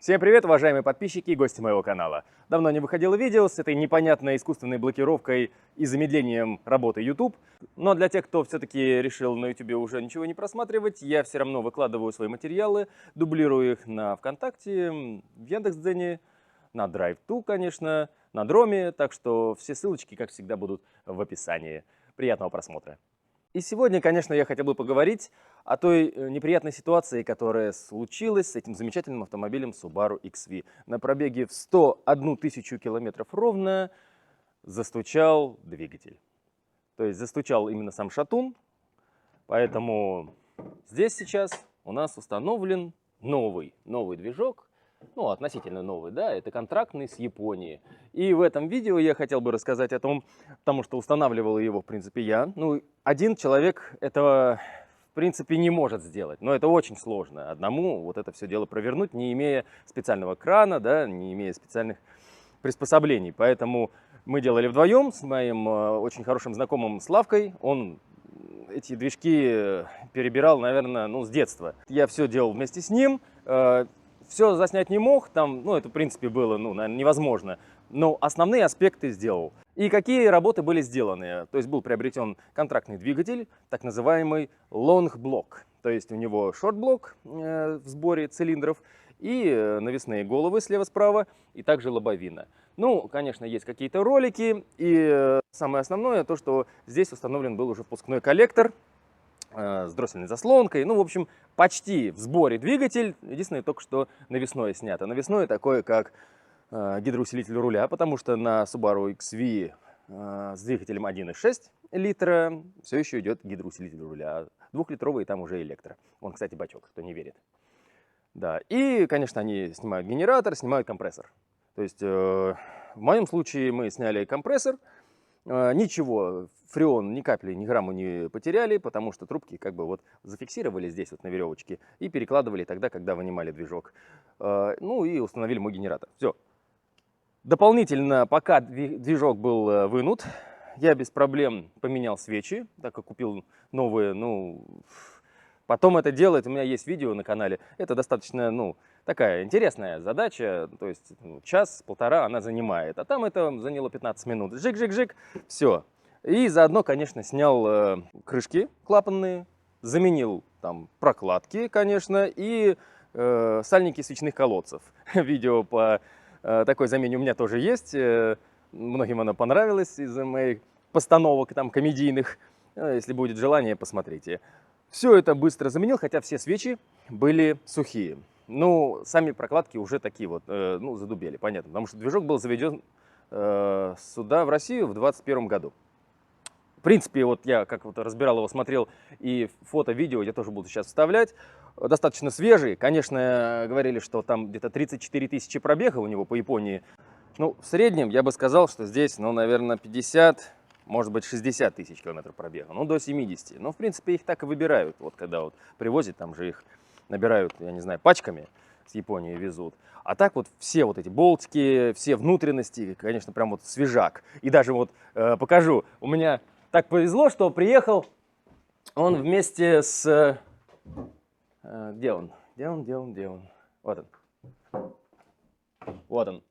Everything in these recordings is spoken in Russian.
Всем привет, уважаемые подписчики и гости моего канала. Давно не выходило видео с этой непонятной искусственной блокировкой и замедлением работы YouTube. Но для тех, кто все-таки решил на YouTube уже ничего не просматривать, я все равно выкладываю свои материалы, дублирую их на ВКонтакте, в Яндекс.Дзене, на Drive2, конечно, на Дроме. Так что все ссылочки, как всегда, будут в описании. Приятного просмотра. И сегодня, конечно, я хотел бы поговорить о той неприятной ситуации, которая случилась с этим замечательным автомобилем Subaru XV. На пробеге в 101 тысячу километров ровно застучал двигатель. То есть застучал именно сам шатун, поэтому здесь сейчас у нас установлен новый движок. Ну, относительно новый, да, это контрактный с Японии. И в этом видео я хотел бы рассказать о том, потому что устанавливал его, в принципе, я. Ну, один человек этого, в принципе, не может сделать, но это очень сложно. Одному вот это все дело провернуть, не имея специального крана, да, не имея специальных приспособлений. Поэтому мы делали вдвоем с моим очень хорошим знакомым Славкой. Он эти движки перебирал, наверное, с детства. Я все делал вместе с ним. Все заснять не мог, там, это, в принципе, было, наверное, невозможно. Но основные аспекты сделал. И какие работы были сделаны? То есть был приобретен контрактный двигатель, так называемый long block. То есть у него шорт-блок в сборе цилиндров и навесные головы слева-справа, и также лобовина. Ну, конечно, есть какие-то ролики, и самое основное, то, что здесь установлен был уже впускной коллектор с дроссельной заслонкой. Ну, в общем, почти в сборе двигатель. Единственное, только что навесное снято. Навесное такое, как гидроусилитель руля, потому что на Subaru XV с двигателем 1,6 литра все еще идет гидроусилитель руля. 2-литровый там уже электро. Вон, кстати, бачок, кто не верит. Да, и, конечно, они снимают генератор, снимают компрессор. То есть в моем случае мы сняли компрессор. Ничего, фреон ни капли, ни грамму не потеряли, потому что трубки как бы вот зафиксировали здесь вот на веревочке и перекладывали тогда, когда вынимали движок. Ну и установили мой генератор. Все. Дополнительно, пока движок был вынут, я без проблем поменял свечи, так как купил новые. Потом это делать, у меня есть видео на канале. Это достаточно, такая интересная задача, то есть час-полтора она занимает, а там это заняло 15 минут. Жик-жик-жик, все. И заодно, конечно, снял крышки клапанные, заменил там прокладки, конечно, и сальники свечных колодцев. Видео по такой замене у меня тоже есть. Многим оно понравилось из-за моих постановок там комедийных. Если будет желание, посмотрите. Все это быстро заменил, хотя все свечи были сухие. Сами прокладки уже такие вот, задубели, понятно. Потому что движок был заведен сюда, в Россию, в 2021 году. В принципе, вот я как вот разбирал его, смотрел, и фото, видео я тоже буду сейчас вставлять. Достаточно свежий. Конечно, говорили, что там где-то 34 тысячи пробега у него по Японии. В среднем я бы сказал, что здесь, наверное, 50, может быть, 60 тысяч километров пробега. До 70. В принципе, их так и выбирают. Вот когда вот привозят, там же их набирают, я не знаю, пачками с Японии везут. А так вот все вот эти болтики, все внутренности, конечно, прям вот свежак. И даже вот покажу. У меня так повезло, что приехал он вместе с... Где он? Где он? Вот он. Вот он.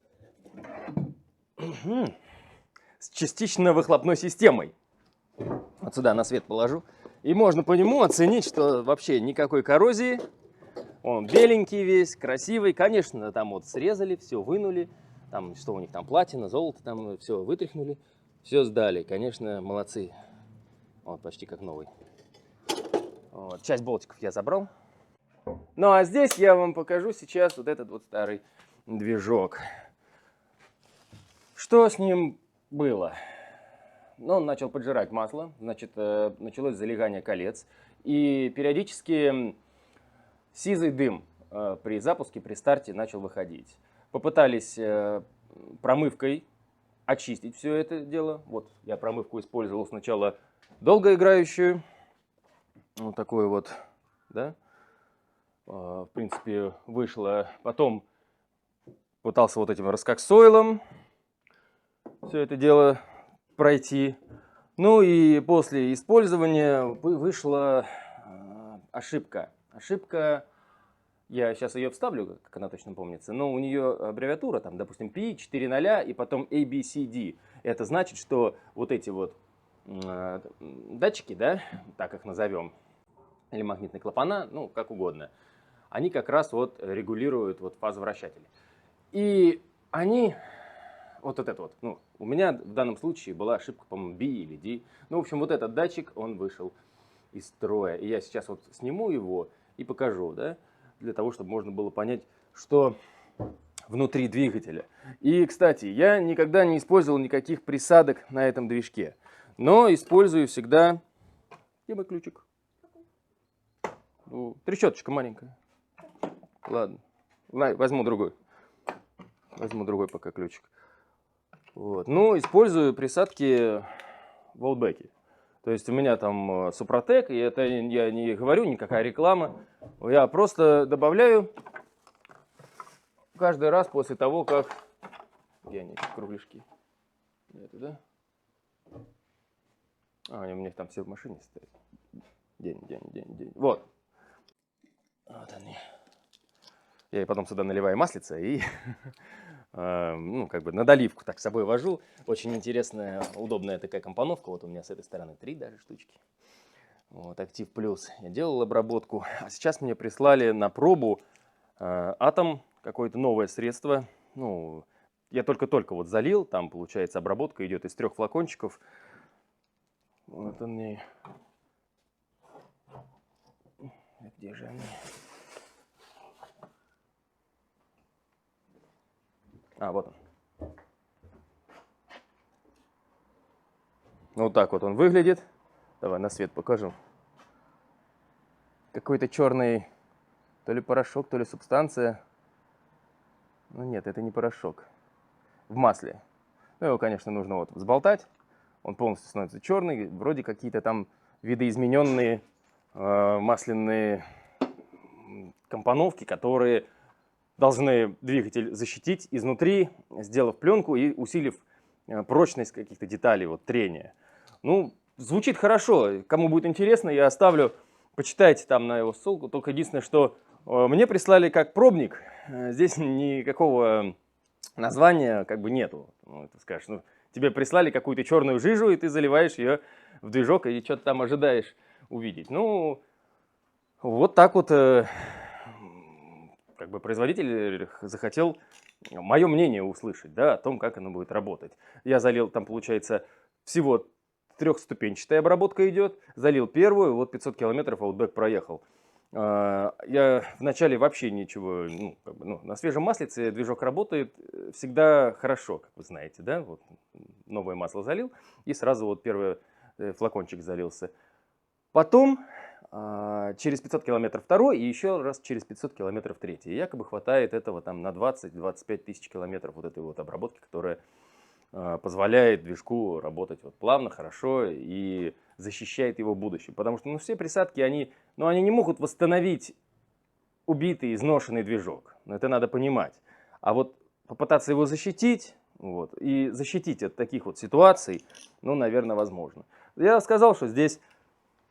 С частично выхлопной системой. Вот сюда на свет положу. И можно по нему оценить, что вообще никакой коррозии. Он беленький весь, красивый. Конечно, там вот срезали, все вынули. Там что у них там, платина, золото, там все вытряхнули. Все сдали. Конечно, молодцы. Вот почти как новый. Вот. Часть болтиков я забрал. Ну а здесь я вам покажу сейчас вот этот вот старый движок. Что с ним было? Он начал поджирать масло, значит, началось залегание колец. И периодически сизый дым при запуске, при старте начал выходить. Попытались промывкой очистить все это дело. Вот я промывку использовал сначала долгоиграющую. Вот такой вот, да. В принципе, вышло. Потом пытался вот этим раскоксоилом все это дело пройти. И после использования вышла ошибка. Ошибка Я сейчас ее вставлю, как она точно помнится, но у нее аббревиатура, там, допустим, P, 4 ноля и потом ABCD. Это значит, что вот эти вот датчики, да, так их назовем, или магнитные клапана, ну, как угодно, они как раз вот регулируют вот фазу вращателя. И они, вот это вот, ну, у меня в данном случае была ошибка, по-моему, B или D. Ну, в общем, вот этот датчик, он вышел из строя. И я сейчас вот сниму его и покажу, да, для того, чтобы можно было понять, что внутри двигателя. И, кстати, я никогда не использовал никаких присадок на этом движке, но использую всегда... Где мой ключик? Трещоточка маленькая. Ладно, возьму другой. Возьму другой пока ключик. Вот. Ну, использую присадки в Outback. То есть у меня там Супротек, и это я не говорю, никакая реклама. Я просто добавляю каждый раз после того, как... Где они, кругляшки? Это, да? А, у меня там все в машине стоят. День. Вот. Вот они. Я потом сюда наливаю маслица и, ну, как бы на доливку так с собой вожу. Очень интересная, удобная такая компоновка. Вот у меня с этой стороны 3 даже штучки. Вот, Актив Плюс. Я делал обработку. А сейчас мне прислали на пробу Атом, какое-то новое средство. Ну, я только-только вот залил. Там, получается, обработка идет из 3 флакончиков. Вот они. Где же они? А, вот он. Вот так вот он выглядит. Давай на свет покажу. Какой-то черный, то ли порошок, то ли субстанция. Ну нет, это не порошок. В масле. Ну, его, конечно, нужно вот взболтать. Он полностью становится черный. Вроде какие-то там видоизмененные масляные компоновки, которые должны двигатель защитить изнутри, сделав пленку и усилив прочность каких-то деталей, вот трения. Ну, звучит хорошо. Кому будет интересно, я оставлю, почитайте там на его ссылку. Только единственное, что мне прислали как пробник. Здесь никакого названия как бы нету. Ну, ты скажешь, ну, тебе прислали какую-то черную жижу, и ты заливаешь ее в движок, и что-то там ожидаешь увидеть. Ну, вот так вот как бы производитель захотел мое мнение услышать, да, о том, как оно будет работать. Я залил, там получается всего трехступенчатая обработка идет, залил первую, вот 500 километров Outback проехал. Я вначале вообще ничего, ну, как бы, ну, на свежем маслице движок работает всегда хорошо, как вы знаете, да, вот новое масло залил и сразу вот первый флакончик залился. Потом через 500 километров второй и еще раз через 500 километров третий. И якобы хватает этого там на 20-25 тысяч километров вот этой вот обработки, которая позволяет движку работать вот плавно, хорошо и защищает его в будущем. Потому что ну, все присадки, они не могут восстановить убитый, изношенный движок. Это надо понимать. А вот попытаться его защитить, вот, и защитить от таких вот ситуаций, ну, наверное, возможно. Я сказал, что здесь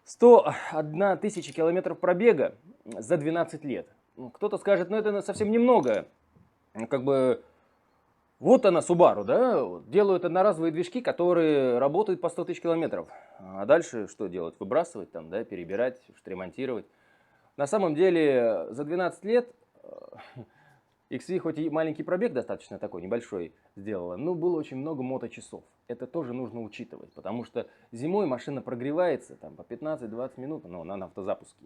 101 тысяча километров пробега за 12 лет. Кто-то скажет, ну это совсем немного. Как бы вот она, Subaru, да, делают одноразовые движки, которые работают по 100 тысяч километров. А дальше что делать? Выбрасывать там, да, перебирать, ремонтировать. На самом деле за 12 лет XV хоть и маленький пробег достаточно такой, небольшой сделала, но было очень много моточасов. Это тоже нужно учитывать, потому что зимой машина прогревается там, по 15-20 минут, но она на автозапуске.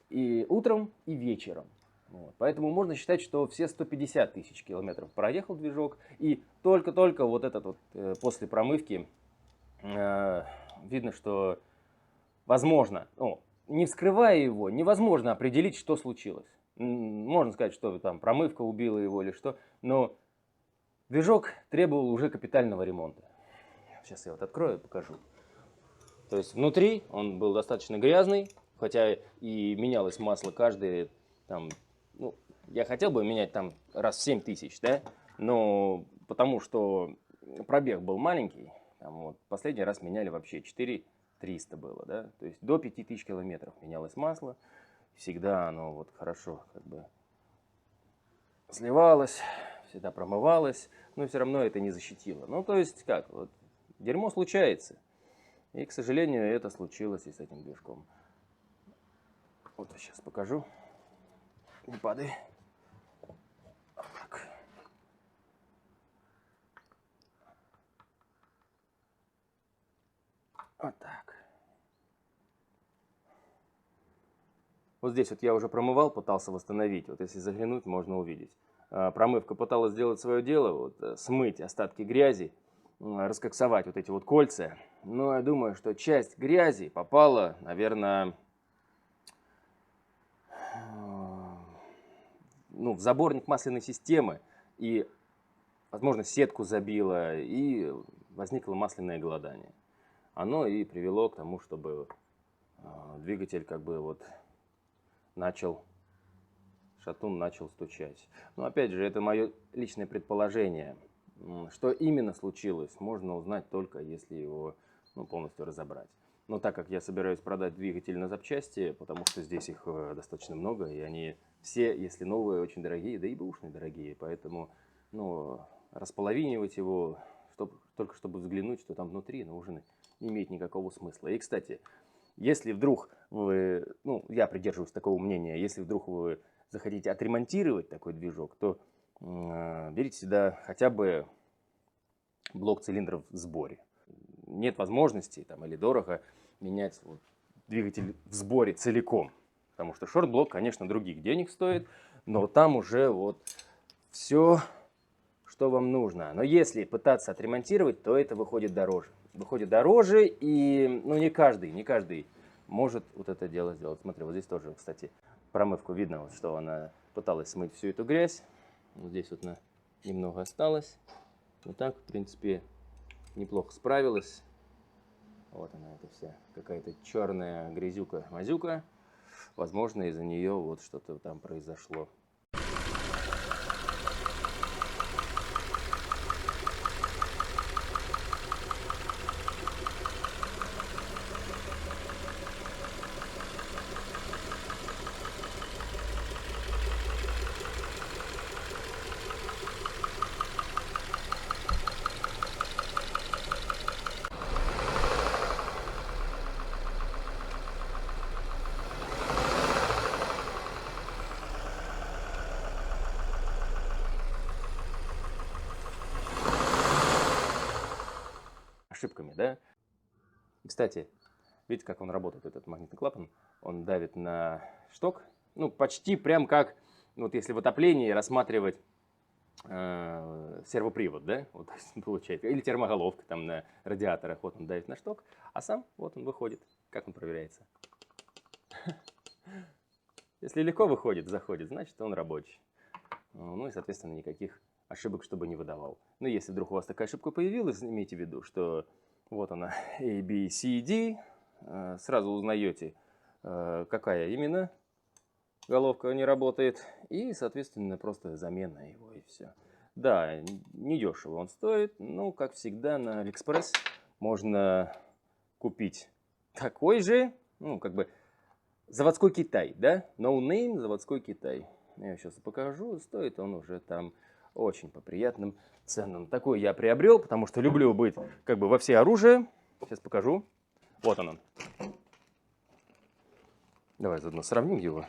И утром, и вечером. Вот. Поэтому можно считать, что все 150 тысяч километров проехал движок. И только-только вот этот вот после промывки видно, что возможно, не вскрывая его, невозможно определить, что случилось. Можно сказать, что там промывка убила его или что, но движок требовал уже капитального ремонта. Сейчас я вот открою и покажу. То есть внутри он был достаточно грязный, хотя и менялось масло каждые, там, ну, я хотел бы менять там раз в 7 тысяч, да, но потому что пробег был маленький, там вот последний раз меняли вообще 4300 было, да, то есть до 5000 километров менялось масло. Всегда оно вот хорошо как бы сливалось, всегда промывалось, но все равно это не защитило. Ну, то есть, как, вот, дерьмо случается. И, к сожалению, это случилось и с этим движком. Вот я сейчас покажу. Не падай. Вот так. Вот так. Вот здесь вот я уже промывал, пытался восстановить. Вот если заглянуть, можно увидеть. Промывка пыталась сделать свое дело, вот, смыть остатки грязи, раскоксовать вот эти вот кольца. Но я думаю, что часть грязи попала, наверное, в заборник масляной системы. И, возможно, сетку забило, и возникло масляное голодание. Оно и привело к тому, чтобы двигатель как бы вот шатун начал стучать. Но опять же, это мое личное предположение. Что именно случилось, можно узнать только если его полностью разобрать. Но так как я собираюсь продать двигатель на запчасти, потому что здесь их достаточно много, и они все, если новые, очень дорогие, да и бэушные дорогие. Поэтому располовинивать его, только чтобы взглянуть, что там внутри, уже не имеет никакого смысла. И, кстати, если вдруг вы, я придерживаюсь такого мнения, если вдруг вы захотите отремонтировать такой движок, то берите сюда хотя бы блок цилиндров в сборе. Нет возможности или дорого менять двигатель в сборе целиком. Потому что шорт-блок, конечно, других денег стоит, но там уже все, что вам нужно. Но если пытаться отремонтировать, то это выходит дороже. Выходит дороже, и не каждый может вот это дело сделать. Смотри, вот здесь тоже, кстати, промывку видно, что она пыталась смыть всю эту грязь. Вот здесь немного осталось. Вот так, в принципе, неплохо справилась. Вот она, эта вся какая-то черная грязюка-мазюка. Возможно, из-за нее что-то там произошло. Ошибками, да? Кстати, видите, как он работает, этот магнитный клапан? Он давит на шток, почти прям как, если в отоплении рассматривать сервопривод, да, вот получается, или термоголовка там на радиаторах, вот он давит на шток, а сам вот он выходит. Как он проверяется? Если легко заходит, значит он рабочий. И, соответственно, никаких ошибок, чтобы не выдавал. Но если вдруг у вас такая ошибка появилась, имейте в виду, что вот она, A, B, C, D, сразу узнаете, какая именно головка не работает, и, соответственно, просто замена его, и все. Да, недешево он стоит, но, как всегда, на Алиэкспресс можно купить такой же, заводской Китай, да, no name, заводской Китай. Я сейчас покажу, стоит он уже там очень по приятным ценам. Такой я приобрел, потому что люблю быть во все оружие. Сейчас покажу. Вот он. Давай заодно сравним его.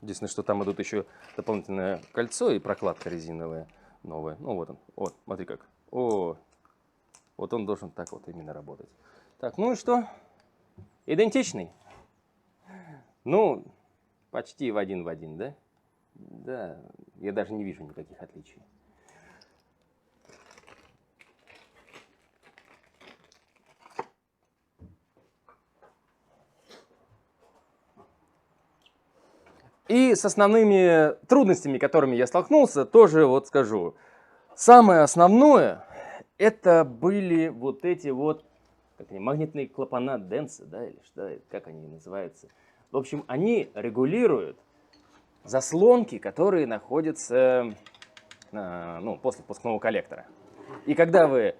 Единственное, что там идут еще дополнительное кольцо и прокладка резиновая новая. Вот он. Вот, смотри как. Вот он должен так именно работать. Так, и что? Идентичный? Почти в один, да? Да, я даже не вижу никаких отличий. И с основными трудностями, которыми я столкнулся, тоже скажу. Самое основное, это были эти магнитные клапана Денса, да, или что, как они называются. В общем, они регулируют заслонки, которые находятся после пускного коллектора. И когда вы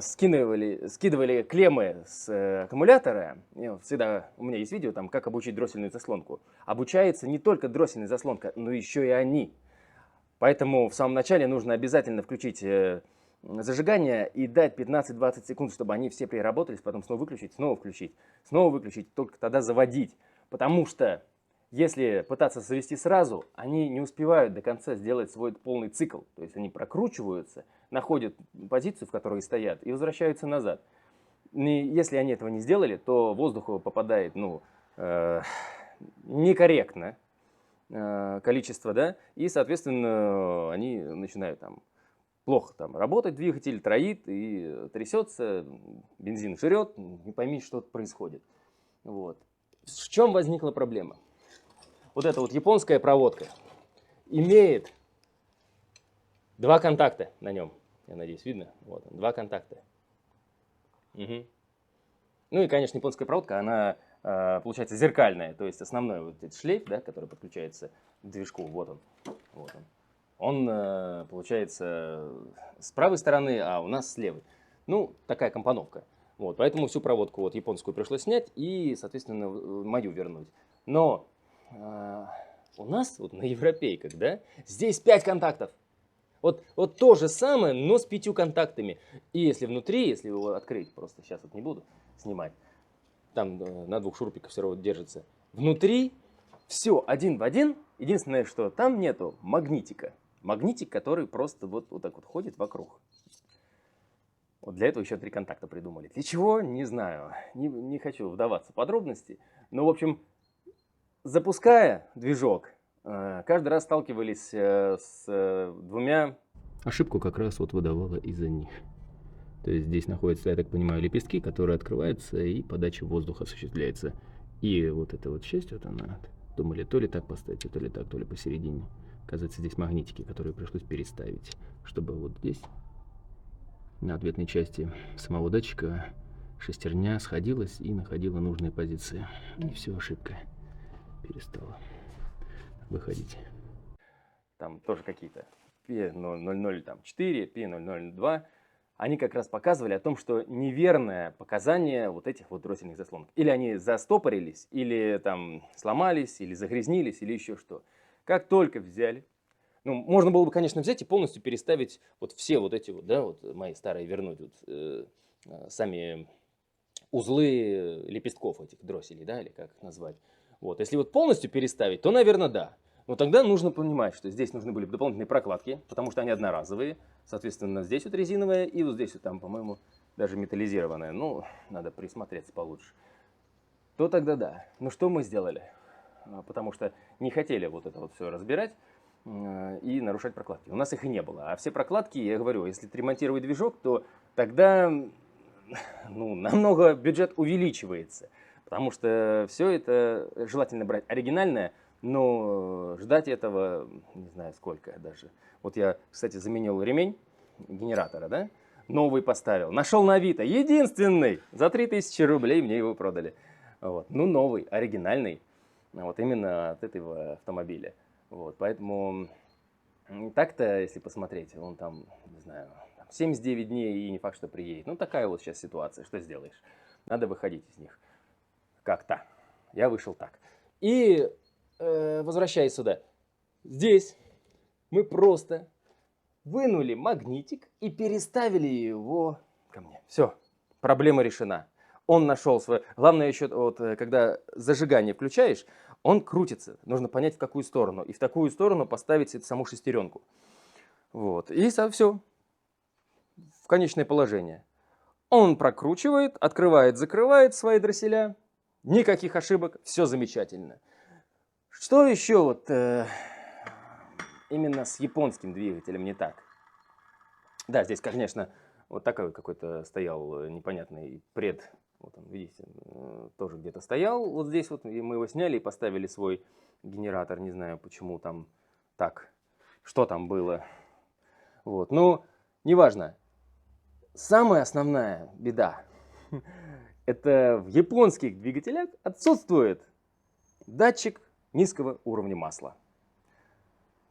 скидывали клеммы с аккумулятора. И вот всегда у меня есть видео, там, как обучить дроссельную заслонку. Обучается не только дроссельная заслонка, но еще и они. Поэтому в самом начале нужно обязательно включить зажигание и дать 15-20 секунд, чтобы они все приработались, потом снова выключить, снова выключить, только тогда заводить. Потому что если пытаться завести сразу, они не успевают до конца сделать свой полный цикл. То есть они прокручиваются, находят позицию, в которой стоят, и возвращаются назад. И если они этого не сделали, то воздуху попадает некорректно количество, да, и, соответственно, они начинают там плохо там работать, двигатель троит и трясется, бензин жрет, не пойми, что происходит. Вот. В чем возникла проблема? Вот эта вот японская проводка имеет два контакта на нем. Я надеюсь, видно? Вот, два контакта. Угу. Ну и, конечно, японская проводка, она получается зеркальная. То есть основной вот этот шлейф, да, который подключается к движку, вот он. Вот он. Он получается с правой стороны, а у нас с левой. Ну, такая компоновка. Вот, поэтому всю проводку вот японскую пришлось снять и, соответственно, мою вернуть. Но у нас вот на европейках, да, здесь 5 контактов. Вот то же самое, но с 5 контактами. И если внутри, если его открыть, просто сейчас вот не буду снимать, там на 2 шурупиках все равно держится. Внутри все один в один. Единственное, что там нету магнитика. Магнитик, который просто вот так вот ходит вокруг. Вот для этого еще 3 контакта придумали. Для чего? Не знаю. Не хочу вдаваться в подробности. Но, в общем, запуская движок, каждый раз сталкивались с 2... Ошибку как раз вот выдавала из-за них. То есть здесь находятся, я так понимаю, лепестки, которые открываются, и подача воздуха осуществляется. И вот эта вот часть, вот она, думали, то ли так поставить, то ли так, то ли посередине. Оказывается, здесь магнитики, которые пришлось переставить, чтобы вот здесь, на ответной части самого датчика, шестерня сходилась и находила нужные позиции. И все, ошибка перестала выходить. Там тоже какие-то P004, P002. Они как раз показывали о том, что неверное показание вот этих вот дроссельных заслонок. Или они застопорились, или там сломались, или загрязнились, или еще что. Как только взяли, ну, можно было бы, конечно, взять и полностью переставить вот все вот эти вот, да, вот мои старые вернуть, вот, сами узлы лепестков этих дросселей, да, или как их назвать. Вот, если вот полностью переставить, то, наверное, да. Но тогда нужно понимать, что здесь нужны были дополнительные прокладки, потому что они одноразовые. Соответственно, здесь вот резиновая, и вот здесь вот там, по-моему, даже металлизированная. Ну, надо присмотреться получше. То тогда да. Но что мы сделали? Потому что не хотели вот это вот все разбирать и нарушать прокладки. У нас их и не было. А все прокладки, я говорю, если ремонтировать движок, то тогда намного бюджет увеличивается. Потому что все это желательно брать оригинальное, но ждать этого не знаю сколько даже. Вот я, кстати, заменил ремень генератора, да? Новый поставил. Нашел на Авито. Единственный. За 3000 рублей мне его продали. Вот. Ну, новый, оригинальный. Вот именно от этого автомобиля. Вот. Поэтому так-то, если посмотреть, он там, не знаю, 79 дней и не факт, что приедет. Ну, такая вот сейчас ситуация. Что сделаешь? Надо выходить из них. Как-то. Я вышел так. И возвращаясь сюда. Здесь мы просто вынули магнитик и переставили его ко мне. Все, проблема решена. Он нашел свое... Главное еще, вот, когда зажигание включаешь, он крутится. Нужно понять, в какую сторону. И в такую сторону поставить эту саму шестеренку. Вот. И все. В конечное положение. Он прокручивает, открывает, закрывает свои дросселя. Никаких ошибок. Все замечательно. Что еще вот именно с японским двигателем не так? Да, здесь, конечно, вот такой какой-то стоял непонятный пред. Вот он, видите, тоже где-то стоял. Вот здесь вот и мы его сняли и поставили свой генератор. Не знаю, почему там так. Что там было. Вот, ну, неважно. Самая основная беда. Это в японских двигателях отсутствует датчик низкого уровня масла.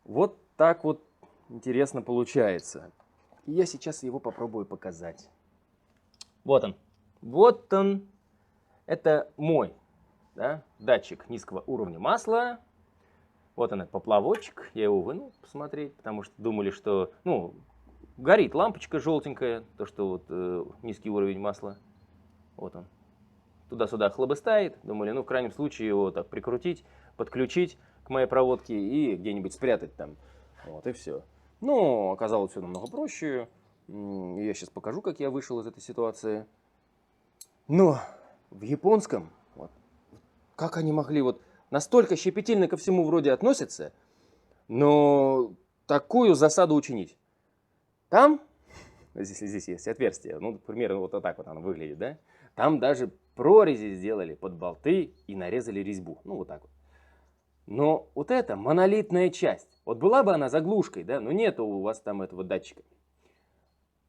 Вот так вот интересно получается. И я сейчас его попробую показать. Вот он. Вот он. Это мой, да, датчик низкого уровня масла. Вот он, поплавочек. Я его вынул посмотреть, потому что думали, что, ну, горит лампочка желтенькая, то, что вот низкий уровень масла. Вот он. Туда-сюда хлобыстает. Думали, ну, в крайнем случае его так прикрутить, подключить к моей проводке и где-нибудь спрятать там. Вот и все. Но оказалось все намного проще. Я сейчас покажу, как я вышел из этой ситуации. Но в японском, вот, как они могли вот настолько щепетильно ко всему вроде относятся, но такую засаду учинить. Там, здесь есть отверстие, ну, примерно вот так вот оно выглядит, да? Там даже прорези сделали под болты и нарезали резьбу, ну, вот так вот. Но вот эта монолитная часть, вот была бы она заглушкой, да, но нету у вас там этого датчика.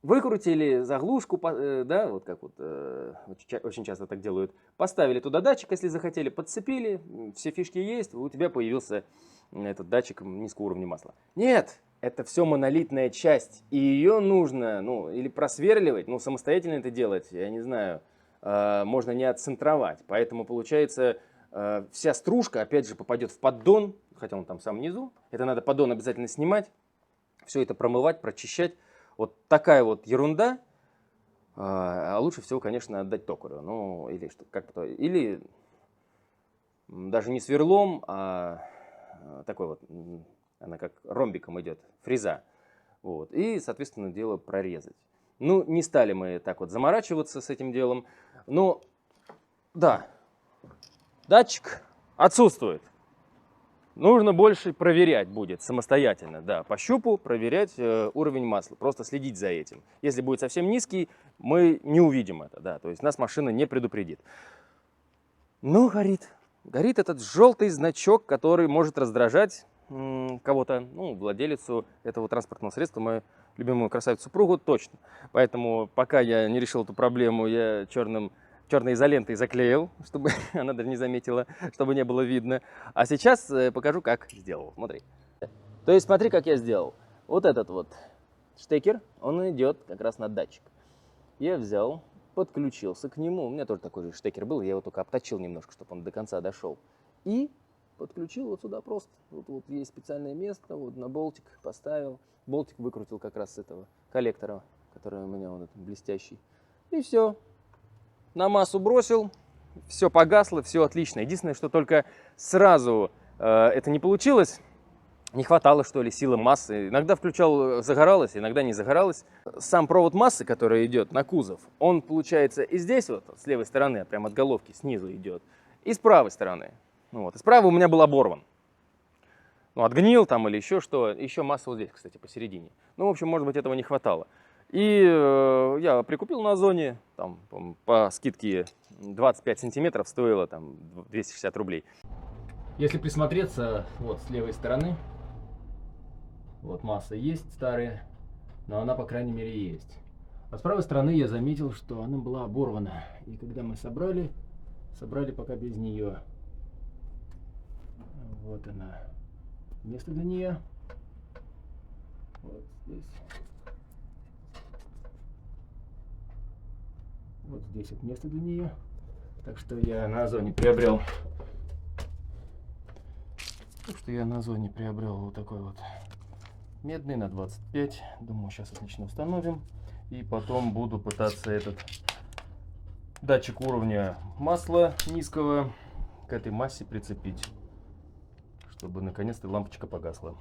Выкрутили заглушку, да, вот как вот очень часто так делают. Поставили туда датчик, если захотели, подцепили, все фишки есть, у тебя появился этот датчик низкого уровня масла. Нет, это все монолитная часть, и ее нужно, ну, или просверливать, ну, самостоятельно это делать, я не знаю, можно не отцентровать. Поэтому получается, вся стружка, опять же, попадет в поддон, хотя он там сам внизу. Это надо поддон обязательно снимать, все это промывать, прочищать. Вот такая вот ерунда, а лучше всего, конечно, отдать токарю, ну, или что, как-то, или даже не сверлом, а такой вот, она как ромбиком идет, фреза, вот, и, соответственно, дело прорезать. Ну, не стали мы так вот заморачиваться с этим делом, но, да, датчик отсутствует. Нужно больше проверять будет самостоятельно, да, по щупу проверять уровень масла, просто следить за этим. Если будет совсем низкий, мы не увидим это, да, то есть нас машина не предупредит. Но горит этот желтый значок, который может раздражать кого-то, ну, владелицу этого транспортного средства, мою любимую красавицу-супругу, точно. Поэтому пока я не решил эту проблему, я черной изолентой заклеил, чтобы она даже не заметила, чтобы не было видно. А сейчас покажу, как сделал. Смотри. То есть смотри, как я сделал. Вот этот вот штекер, он идет как раз на датчик. Я взял, подключился к нему. У меня тоже такой же штекер был, я его только обточил немножко, чтобы он до конца дошел. И подключил вот сюда просто. Вот есть специальное место, вот на болтик поставил. Болтик выкрутил как раз с этого коллектора, который у меня вот этот блестящий. И все. На массу бросил, все погасло, все отлично. Единственное, что только сразу это не получилось, не хватало, что ли, силы массы. Иногда включал, загоралось, иногда не загоралось. Сам провод массы, который идет на кузов, он получается и здесь вот, с левой стороны, прямо от головки снизу идет, и с правой стороны. Ну, вот. И справа у меня был оборван. Ну, отгнил там или еще что. Еще масса вот здесь, кстати, посередине. Ну, в общем, может быть, этого не хватало. И я прикупил на Озоне, там, по скидке 25 сантиметров стоило там 260 рублей. Если присмотреться, вот с левой стороны, вот масса есть старая, но она, по крайней мере, есть. А с правой стороны я заметил, что она была оборвана. И когда мы собрали пока без нее. Вот она. Место для нее. Вот здесь. Вот здесь вот место для нее. Так что я на Озоне приобрел. Вот такой вот медный на 25. Думаю, сейчас отлично установим. И потом буду пытаться этот датчик уровня масла низкого к этой массе прицепить, чтобы наконец-то лампочка погасла.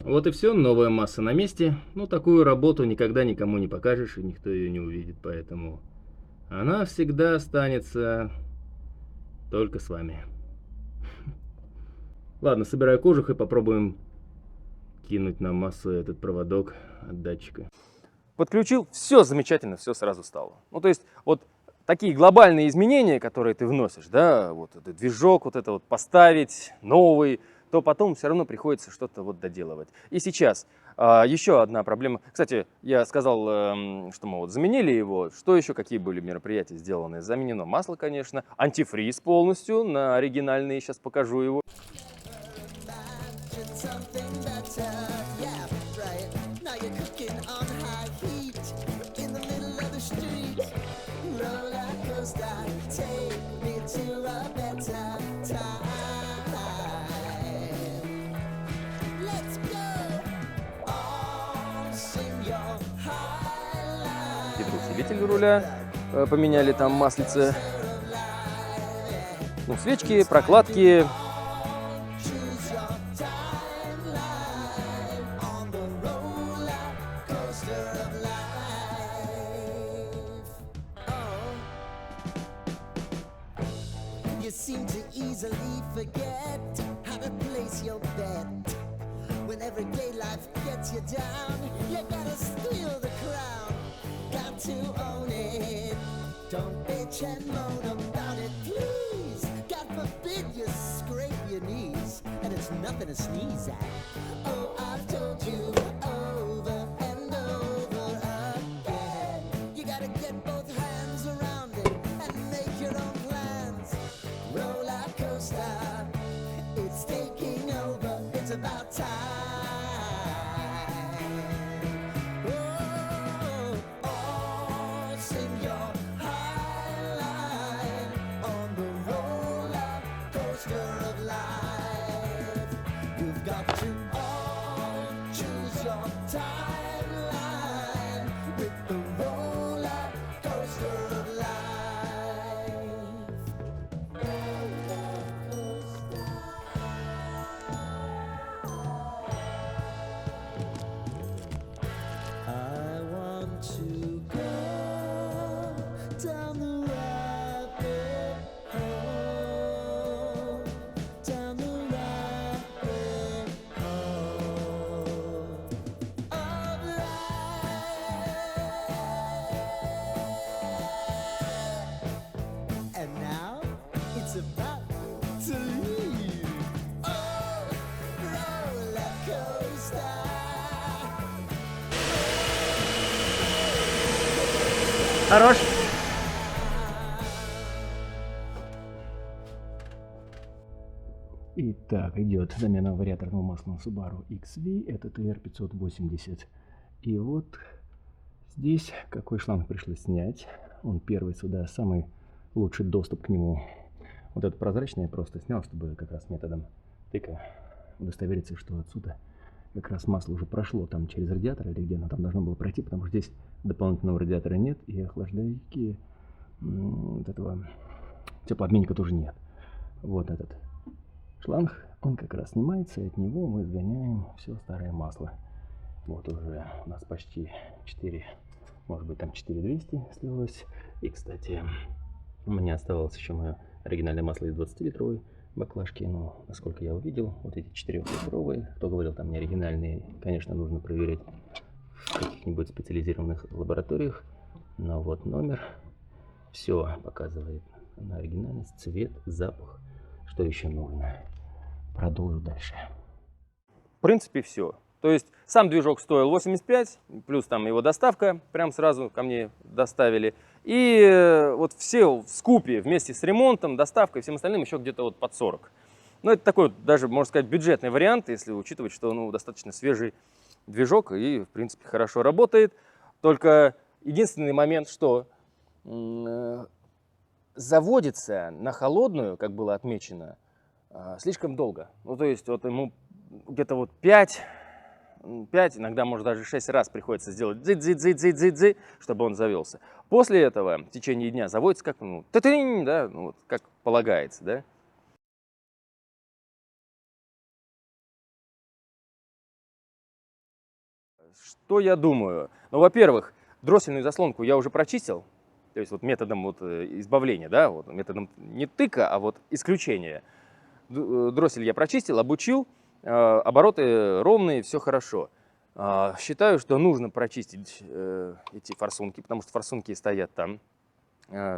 Вот и все, новая масса на месте. Ну, такую работу никогда никому не покажешь, и никто ее не увидит, поэтому она всегда останется только с вами. Ладно, собираю кожух и попробуем кинуть на массу этот проводок от датчика. Подключил, все замечательно, все сразу стало. Ну, то есть, вот такие глобальные изменения, которые ты вносишь, да, вот этот движок, вот это вот поставить, новый, то потом все равно приходится что-то вот доделывать. И сейчас еще одна проблема. Кстати, я сказал, что мы вот заменили его. Что еще, какие были мероприятия сделаны? Заменено масло, конечно, антифриз полностью на оригинальный, сейчас покажу его. Yeah, right. Now you're cooking on high heat in the middle of the street. разделитель руля, поменяли там маслице. Ну, свечки, прокладки. You seem to easily forget how to place your bet. When everyday life gets you down, you gotta steal the crown. Got to own it. Don't bitch and moan about it, please. God forbid you scrape your knees, and it's nothing to sneeze at. Oh, I've told you over and over again. You gotta get both hands around it and make your own plans. Roller coaster, it's taking over. It's about time. Oh, sing your high line on the roller coaster of life. You've got to all choose your timeline with the roller coaster of life. I want to go down the rabbit hole, down the rabbit hole of life. And now it's about to leave. Oh, roller coaster. Хорош. Итак, идет замена вариаторного масла на Subaru XV, это TR580. И вот здесь какой шланг пришлось снять. Он первый сюда, самый лучший доступ к нему. Вот это прозрачное просто снял, чтобы как раз методом тыка удостовериться, что отсюда как раз масло уже прошло там через радиатор или где оно там должно было пройти, потому что здесь дополнительного радиатора нет и охлаждайки вот этого теплообменника тоже нет. Вот этот шланг, он как раз снимается, и от него мы сгоняем все старое масло. Вот уже у нас почти 4, может быть там 4200 слилось. И, кстати, у меня оставалось еще мое оригинальное масло из 20-литровой баклажки, но насколько я увидел, вот эти 4-литровые, кто говорил там не оригинальные, конечно, нужно проверять в каких-нибудь специализированных лабораториях. Но вот номер, все показывает на оригинальность, цвет, запах, что еще нужно. Продолжу дальше. В принципе, все. То есть сам движок стоил 85, плюс там его доставка, прям сразу ко мне доставили. И вот все в скупе вместе с ремонтом, доставкой, всем остальным еще где-то вот под 40. Ну, это такой даже, можно сказать, бюджетный вариант, если учитывать, что ну, достаточно свежий движок и, в принципе, хорошо работает. Только единственный момент, что заводится на холодную, как было отмечено, слишком долго. Ну, то есть вот ему где-то вот 5, иногда, может, даже 6 раз приходится сделать дзы-дзы-дзы-дзы-дзы, чтобы он завелся. После этого в течение дня заводится как, ну, да, ну, вот, как полагается, да. Что я думаю? Ну, во-первых, дроссельную заслонку я уже прочистил, то есть вот методом вот избавления, да, вот методом не тыка, а вот исключения. Дроссель я прочистил, обучил, обороты ровные, все хорошо. Считаю, что нужно прочистить эти форсунки, потому что форсунки стоят там.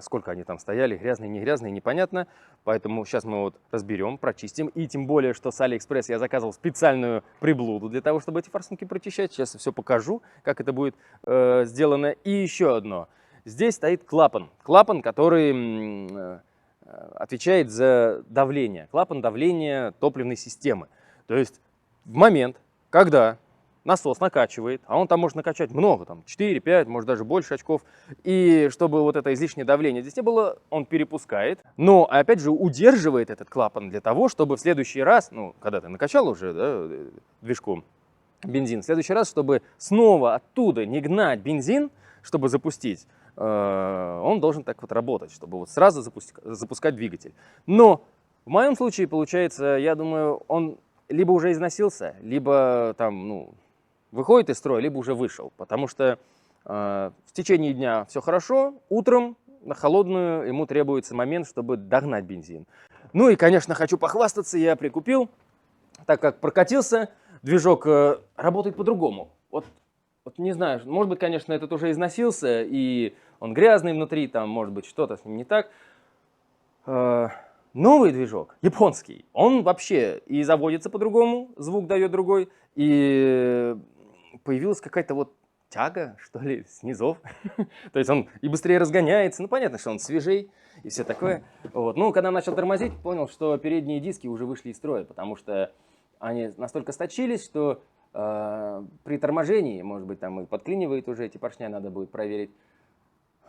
Сколько они там стояли, грязные, не грязные, непонятно. Поэтому сейчас мы вот разберем, прочистим. И тем более, что с Алиэкспресс я заказывал специальную приблуду для того, чтобы эти форсунки прочищать. Сейчас я все покажу, как это будет сделано. И еще одно. Здесь стоит клапан. Клапан, который отвечает за давление. Клапан давления топливной системы. То есть в момент, когда насос накачивает, а он там может накачать много, там 4, 5, может даже больше очков, и чтобы вот это излишнее давление здесь не было, он перепускает, но опять же удерживает этот клапан для того, чтобы в следующий раз, ну, когда ты накачал уже, да, движком бензин, в следующий раз, чтобы снова оттуда не гнать бензин, чтобы запустить, он должен так вот работать, чтобы вот сразу запускать двигатель. Но в моем случае, получается, я думаю, он либо уже износился, либо там, ну, выходит из строя, либо уже вышел. Потому что в течение дня все хорошо, утром на холодную ему требуется момент, чтобы догнать бензин. Ну и, конечно, хочу похвастаться, я прикупил, так как прокатился, движок работает по-другому. Вот не знаю, может быть, конечно, этот уже износился, и он грязный внутри, там, может быть, что-то с ним не так. Новый движок, японский, он вообще и заводится по-другому, звук дает другой, и появилась какая-то вот тяга, что ли, с низов. То есть он и быстрее разгоняется, ну, понятно, что он свежей и все такое. Вот. Ну, когда начал тормозить, понял, что передние диски уже вышли из строя, потому что они настолько сточились, что при торможении, может быть, там и подклинивает уже эти поршня, надо будет проверить.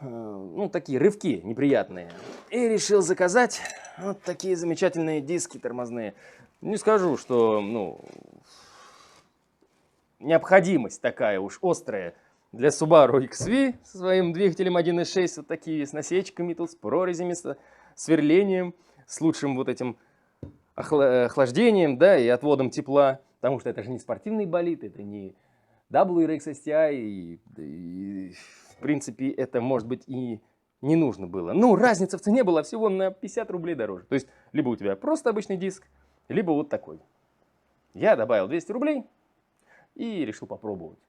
Ну, такие рывки неприятные. И решил заказать вот такие замечательные диски тормозные. Не скажу, что, ну, необходимость такая уж острая для Subaru XV со своим двигателем 1.6, вот такие с насечками тут, с прорезями, с сверлением, с лучшим вот этим охлаждением, да, и отводом тепла, потому что это же не спортивный болид, это не WRX STI, и в принципе это, может быть, и не нужно было. Ну, разница в цене была всего на 50 рублей дороже. То есть, либо у тебя просто обычный диск, либо вот такой. Я добавил 200 рублей и решил попробовать.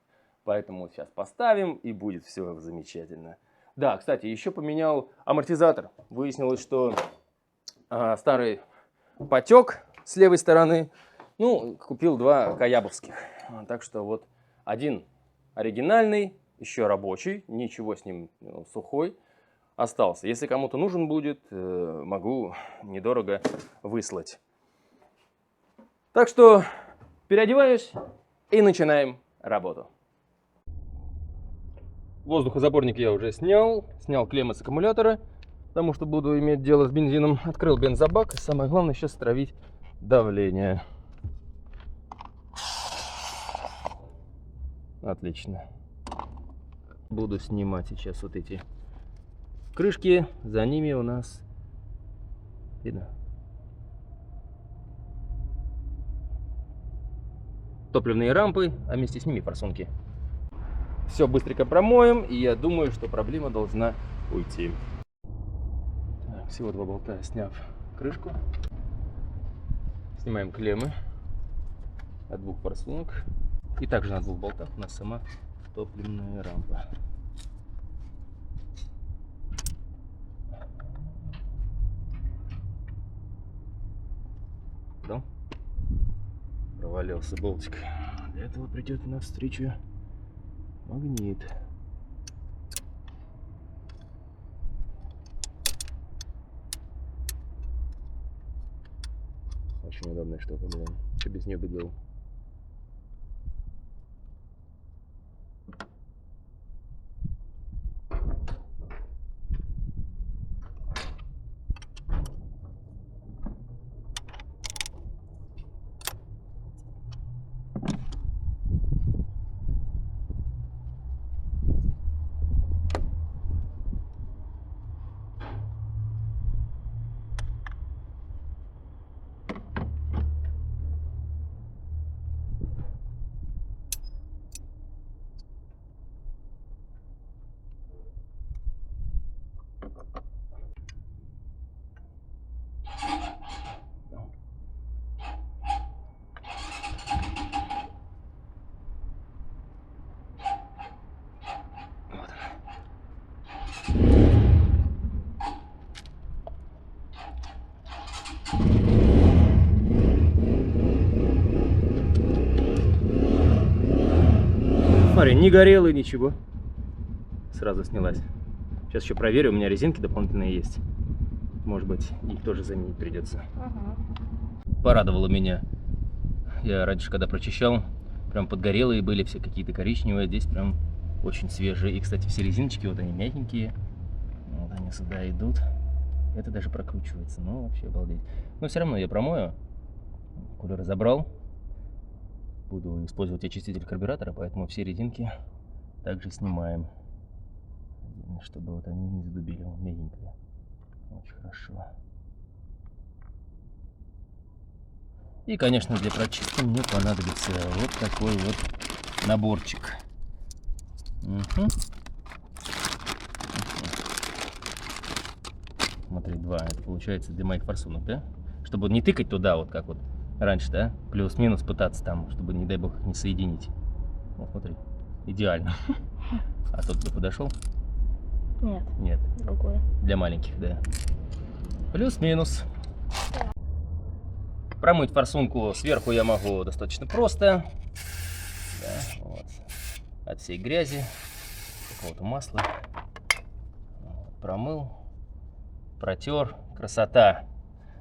Поэтому сейчас поставим, и будет все замечательно. Да, кстати, еще поменял амортизатор. Выяснилось, что старый потек с левой стороны. Ну, купил два каябовских. Так что вот один оригинальный, еще рабочий, ничего с ним, сухой, остался. Если кому-то нужен будет, могу недорого выслать. Так что переодеваюсь и начинаем работу. Воздухозаборник я уже снял клеммы с аккумулятора, потому что буду иметь дело с бензином. Открыл бензобак, и самое главное сейчас стравить давление. Отлично. Буду снимать сейчас вот эти крышки, за ними у нас, видно, топливные рампы, а вместе с ними форсунки. Все быстренько промоем, и я думаю, что проблема должна уйти. Так, всего два болта, сняв крышку. Снимаем клеммы от двух форсунок. И также на двух болтах у нас сама топливная рампа. Да? Провалился болтик. Для этого придет навстречу магнит. Очень удобная штука, блин. Что без нее бы делал? Смотри, не горело и ничего. Сразу снялась. Сейчас еще проверю, у меня резинки дополнительные есть. Может быть, их тоже заменить придется. Порадовало меня. Я раньше, когда прочищал, прям подгорелые были все какие-то коричневые. Здесь прям очень свежие. И, кстати, все резиночки, вот они мягенькие. Вот они сюда идут. Это даже прокручивается. Ну, вообще обалдеть. Но все равно я промою. Кулер разобрал. Буду использовать очиститель карбюратора, поэтому все резинки также снимаем. чтобы вот они не задубили. Мягенькие. Очень хорошо. И, конечно, для прочистки мне понадобится вот такой вот наборчик. Угу. Смотри, 2. Это получается для моих форсунок, да? Чтобы не тыкать туда, вот как вот раньше, да? Плюс-минус пытаться там, чтобы, не дай бог, их не соединить. Вот, смотри. Идеально. А тот, кто подошел? Нет, Нет. другое. Для маленьких, да. Плюс-минус. Промыть форсунку сверху я могу достаточно просто. Да, вот. От всей грязи, какого-то масла. Вот, промыл, протер. Красота.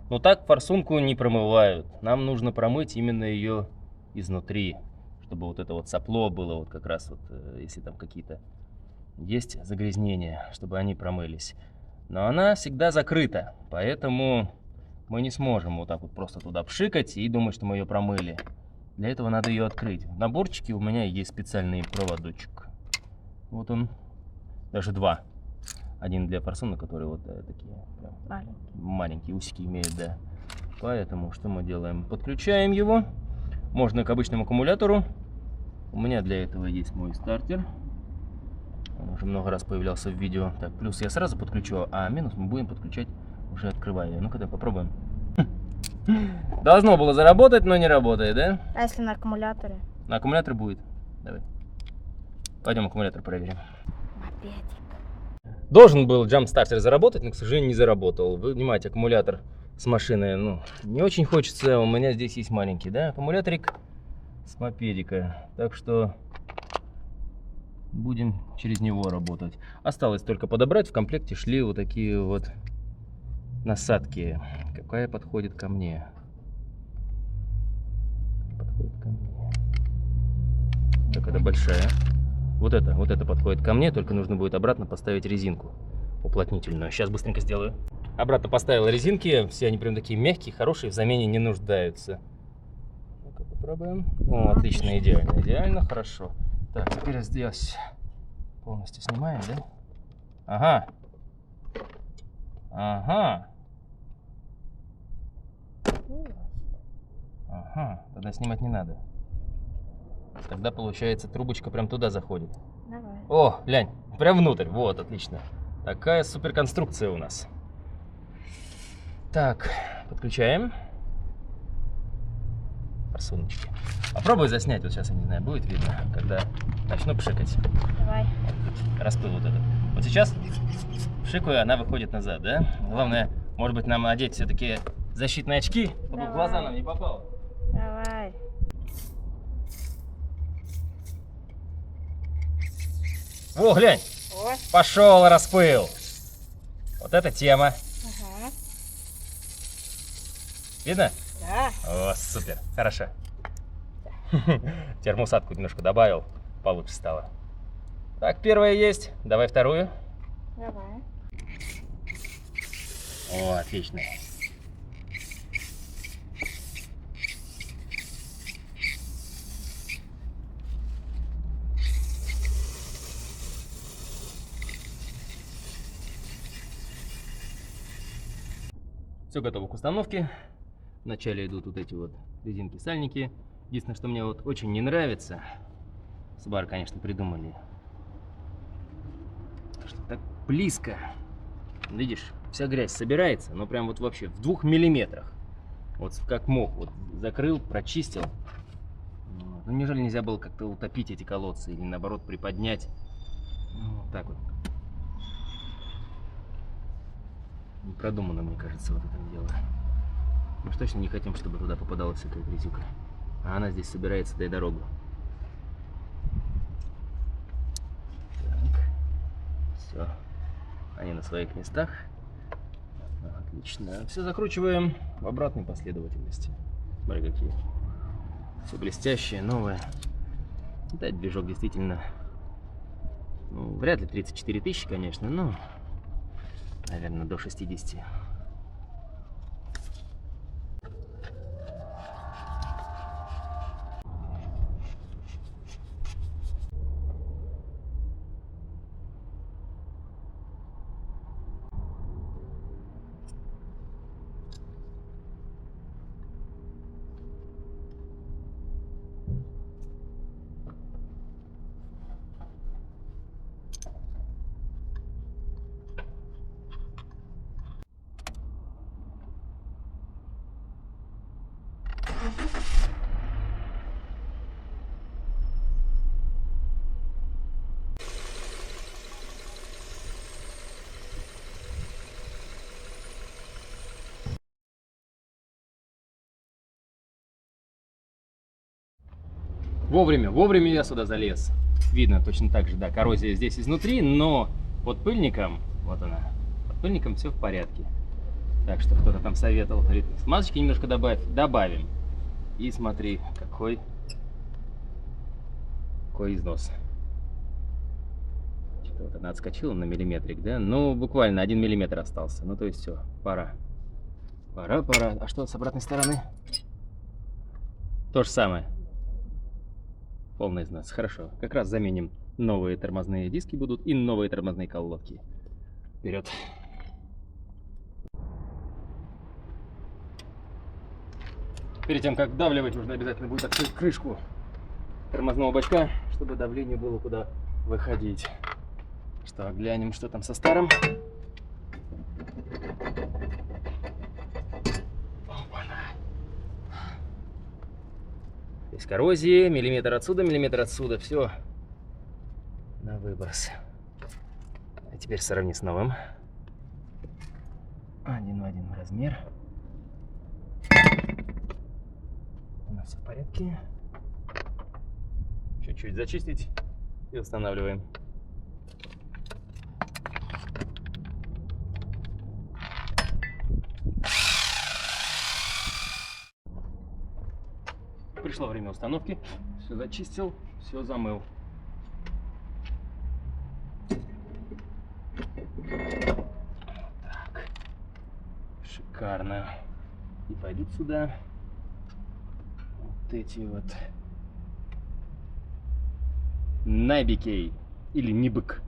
Но так форсунку не промывают. Нам нужно промыть именно ее изнутри, чтобы вот это вот сопло было вот как раз вот, если там какие-то есть загрязнения, чтобы они промылись. Но она всегда закрыта, поэтому мы не сможем вот так вот просто туда пшикать и думать, что мы ее промыли. Для этого надо ее открыть. В наборчике у меня есть специальный проводочек. Вот он, даже 2. Один для форсунок, которые вот такие прям маленькие усики имеют, да. Поэтому что мы делаем? Подключаем его. Можно к обычному аккумулятору. У меня для этого есть мой стартер. Он уже много раз появлялся в видео. Так, плюс я сразу подключу, а минус мы будем подключать уже открывая ее. Ну-ка, давай попробуем. Должно было заработать, но не работает, да? А если на аккумуляторе? На аккумулятор будет. Давай. Пойдем аккумулятор проверим. Мопедик. Должен был джамп-стартер заработать, но, к сожалению, не заработал. Вы понимаете, аккумулятор с машины, ну, не очень хочется. У меня здесь есть маленький, да, аккумуляторик с мопедика. Так что будем через него работать. Осталось только подобрать. В комплекте шли вот такие вот насадки. Какая подходит ко мне? Подходит ко мне. Так, это большая. Вот это подходит ко мне, только нужно будет обратно поставить резинку уплотнительную. Сейчас быстренько сделаю. Обратно поставил резинки, все они прям такие мягкие, хорошие, в замене не нуждаются. Ну-ка попробуем. О, отлично, идеально, идеально, хорошо. Так, теперь здесь полностью снимаем, да? Ага. Ага. Ага, тогда снимать не надо. Тогда получается трубочка прям туда заходит. Давай. О, глянь, прям внутрь. Вот, отлично. Такая суперконструкция у нас. Так, подключаем. Форсуночки. Попробуй заснять, вот сейчас, я не знаю, будет видно, когда начну пшикать. Давай. Распыл вот этот. Вот сейчас пшикаю, она выходит назад, да? Главное, может быть, нам одеть все-таки защитные очки, чтобы в глаза нам не попало. Давай. О, глянь, О. пошел распыл. Вот это тема. Ага. Видно? Да. О, супер, хорошо. Термоусадку немножко добавил, получше стало. Так, первая есть. Давай вторую. Давай. О, отлично. Все готово к установке. Вначале идут вот эти вот резинки-сальники. Единственное, что мне вот очень не нравится, Subaru, конечно, придумали, что так близко. Видишь, вся грязь собирается, но прям вот вообще в 2 миллиметрах. Вот как мог, вот закрыл, прочистил. Вот. Ну, неужели нельзя было как-то утопить эти колодцы или наоборот приподнять? Ну, вот так вот. Не продумано, мне кажется, вот это дело. Мы же точно не хотим, чтобы туда попадала всякая грязюка. А она здесь собирается, дай дорогу. Так. Все. Они на своих местах. Отлично. Все закручиваем в обратной последовательности. Смотри, какие. Все блестящие, новые. Да, движок действительно, ну, вряд ли 34 тысячи, конечно, но, наверное, до 60. Вовремя я сюда залез. Видно точно так же, да, коррозия здесь изнутри, но под пыльником, вот она, под пыльником все в порядке. Так что кто-то там советовал, говорит, смазочки немножко добавь, добавим. И смотри, какой износ. Что-то вот она отскочила на миллиметрик, да? Ну, буквально 1 миллиметр остался. Ну, то есть все, пора. Пора. А что с обратной стороны? То же самое. Полный износ. Хорошо. Как раз заменим. Новые тормозные диски будут и новые тормозные колодки. Вперед. Перед тем, как вдавливать, нужно обязательно будет открыть крышку тормозного бачка, чтобы давление было куда выходить. Что, глянем, что там со старым. Опа-на. Здесь коррозии, миллиметр отсюда, все на выброс. А теперь сравни с новым. 1 в 1 размер. У нас все в порядке. Чуть-чуть зачистить и устанавливаем. Пришло время установки. Все зачистил, все замыл. Так. Шикарно. И пойдут сюда вот эти вот Набикей или Нибык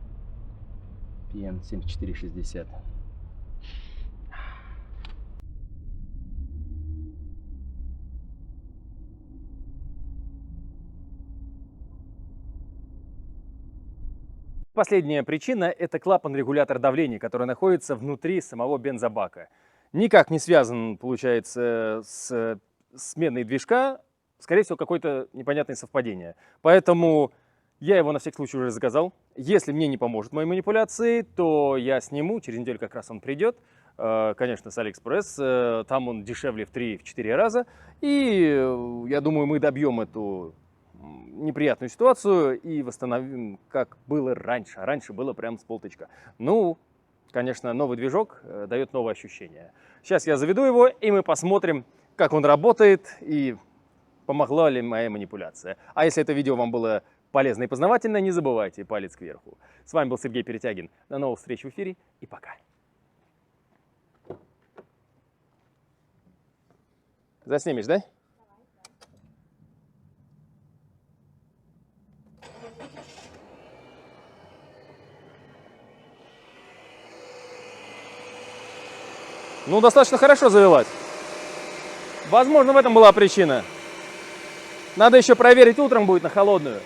PN7460. Последняя причина – это клапан-регулятор давления, который находится внутри самого бензобака. Никак не связан, получается, с сменой движка, скорее всего, какое-то непонятное совпадение. Поэтому я его на всякий случай уже заказал. Если мне не поможет мои манипуляции, то я сниму, через неделю как раз он придет. Конечно, с Алиэкспресс, там он дешевле в 3-4 раза. И я думаю, мы добьем эту неприятную ситуацию и восстановим, как было раньше. А раньше было прям с полтычка. Ну, конечно, новый движок дает новые ощущения. Сейчас я заведу его, и мы посмотрим, как он работает и помогла ли моя манипуляция. А если это видео вам было полезно и познавательно, не забывайте палец кверху. С вами был Сергей Перетягин. До новых встреч в эфире и пока. Заснимешь, да? Ну, достаточно хорошо завелась. Возможно, в этом была причина. Надо еще проверить, утром будет на холодную.